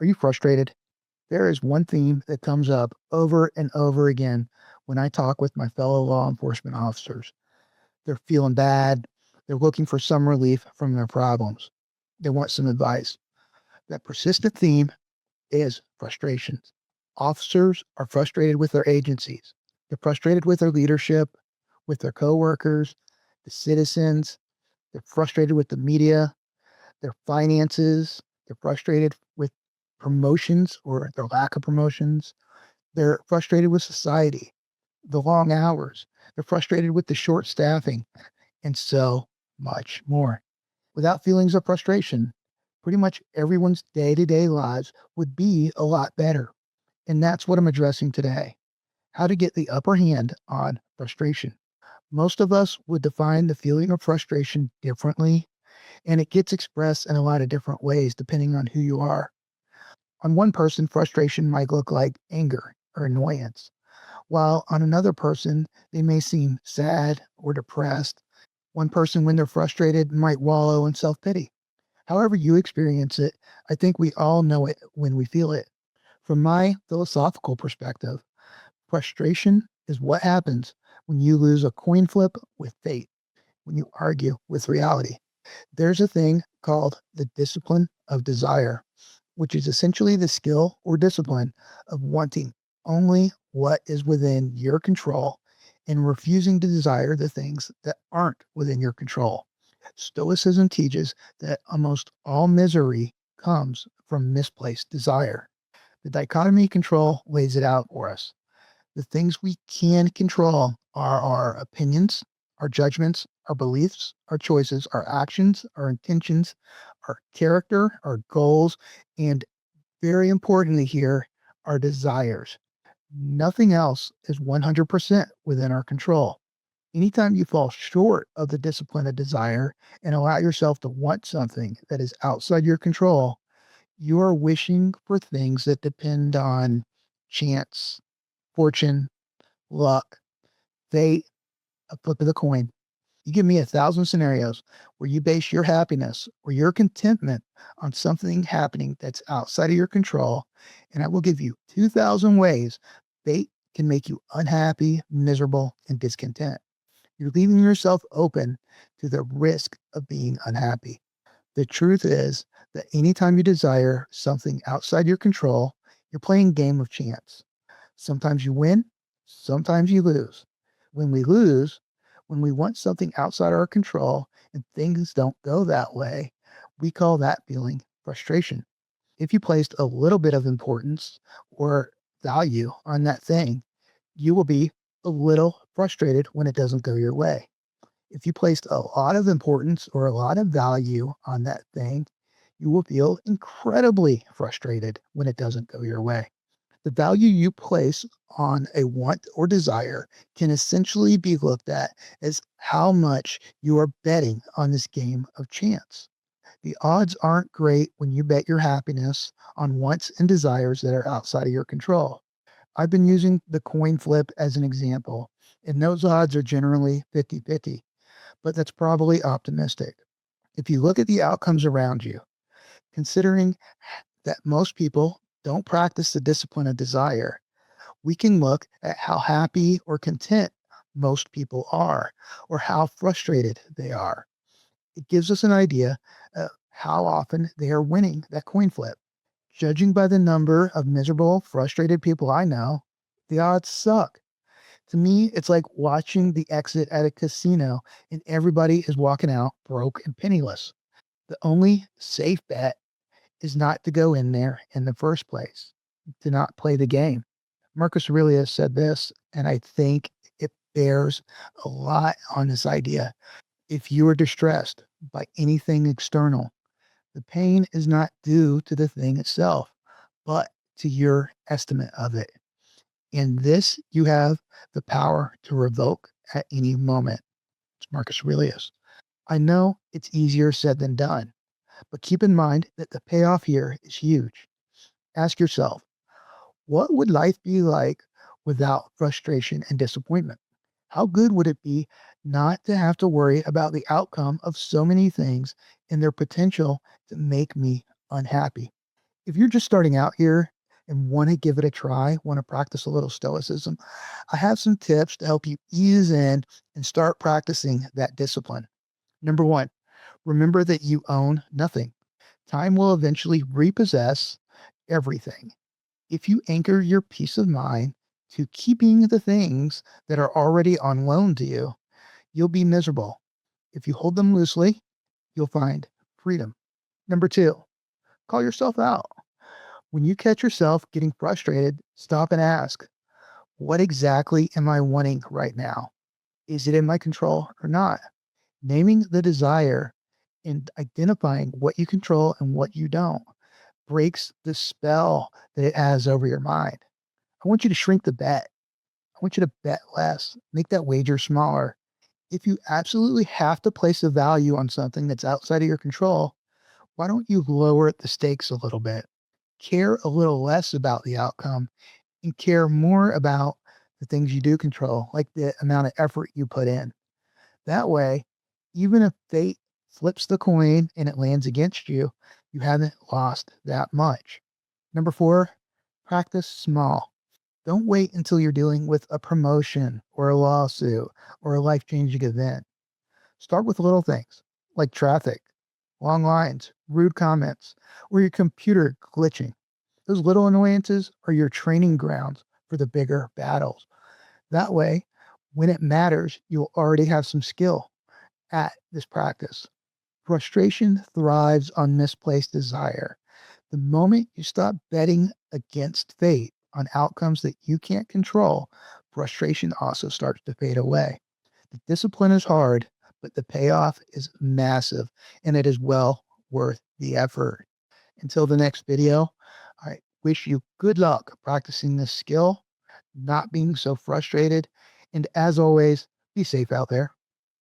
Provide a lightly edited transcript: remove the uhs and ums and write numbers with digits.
Are you frustrated? There is one theme that comes up over and over again when I talk with my fellow law enforcement officers. They're feeling bad. They're looking for some relief from their problems. They want some advice. That persistent theme is frustration. Officers are frustrated with their agencies. They're frustrated with their leadership, with their coworkers, the citizens. They're frustrated with the media, their finances. They're frustrated with promotions or their lack of promotions. They're frustrated with society, the long hours. They're frustrated with the short staffing, and so much more. Without feelings of frustration, pretty much everyone's day to day lives would be a lot better. And that's what I'm addressing today: how to get the upper hand on frustration. Most of us would define the feeling of frustration differently, and it gets expressed in a lot of different ways depending on who you are. On one person, frustration might look like anger or annoyance, while on another person, they may seem sad or depressed. One person, when they're frustrated, might wallow in self pity. However, you experience it, I think we all know it when we feel it. From my philosophical perspective, frustration is what happens when you lose a coin flip with fate, when you argue with reality. There's a thing called the discipline of desire, which is essentially the skill or discipline of wanting only what is within your control and refusing to desire the things that aren't within your control. Stoicism teaches that almost all misery comes from misplaced desire. The dichotomy control lays it out for us. The things we can control are our opinions, our judgments, our beliefs, our choices, our actions, our intentions, our character, our goals, and very importantly here, our desires. Nothing else is 100% within our control. Anytime you fall short of the discipline of desire and allow yourself to want something that is outside your control, you are wishing for things that depend on chance, fortune, luck, fate, a flip of the coin. You give me 1,000 scenarios where you base your happiness or your contentment on something happening that's outside of your control, and I will give you 2,000 ways fate can make you unhappy, miserable, and discontent. You're leaving yourself open to the risk of being unhappy. The truth is that anytime you desire something outside your control, you're playing a game of chance. Sometimes you win, sometimes you lose. When we lose, when we want something outside our control and things don't go that way, we call that feeling frustration. If you placed a little bit of importance or value on that thing, you will be a little frustrated when it doesn't go your way. If you placed a lot of importance or a lot of value on that thing, you will feel incredibly frustrated when it doesn't go your way. The value you place on a want or desire can essentially be looked at as how much you are betting on this game of chance. The odds aren't great when you bet your happiness on wants and desires that are outside of your control. I've been using the coin flip as an example, and those odds are generally 50-50, but that's probably optimistic. If you look at the outcomes around you, considering that most people don't practice the discipline of desire, we can look at how happy or content most people are, or how frustrated they are. It gives us an idea of how often they are winning that coin flip. Judging by the number of miserable, frustrated people I know, the odds suck. To me, it's like watching the exit at a casino and everybody is walking out broke and penniless. The only safe bet is not to go in there in the first place, to not play the game. Marcus Aurelius said this, and I think it bears a lot on this idea. If you are distressed by anything external, the pain is not due to the thing itself, but to your estimate of it. In this, you have the power to revoke at any moment. It's Marcus Aurelius. I know it's easier said than done, but keep in mind that the payoff here is huge. Ask yourself, what would life be like without frustration and disappointment? How good would it be not to have to worry about the outcome of so many things and their potential to make me unhappy? If you're just starting out here and want to give it a try, want to practice a little stoicism, I have some tips to help you ease in and start practicing that discipline. Number one, remember that you own nothing. Time will eventually repossess everything. If you anchor your peace of mind to keeping the things that are already on loan to you, you'll be miserable. If you hold them loosely, you'll find freedom. Number two, call yourself out. When you catch yourself getting frustrated, stop and ask, what exactly am I wanting right now? Is it in my control or not? Naming the desire and identifying what you control and what you don't breaks the spell that it has over your mind. I want you to shrink the bet. I want you to bet less, make that wager smaller. If you absolutely have to place a value on something that's outside of your control, why don't you lower the stakes a little bit? Care a little less about the outcome and care more about the things you do control, like the amount of effort you put in. That way, even if fate flips the coin and it lands against you, you haven't lost that much. Number four, practice small. Don't wait until you're dealing with a promotion or a lawsuit or a life changing event. Start with little things like traffic, long lines, rude comments, or your computer glitching. Those little annoyances are your training grounds for the bigger battles. That way, when it matters, you'll already have some skill at this practice. Frustration thrives on misplaced desire. The moment you stop betting against fate on outcomes that you can't control, frustration also starts to fade away. The discipline is hard, but the payoff is massive and it is well worth the effort. Until the next video, I wish you good luck practicing this skill, not being so frustrated, and as always, be safe out there.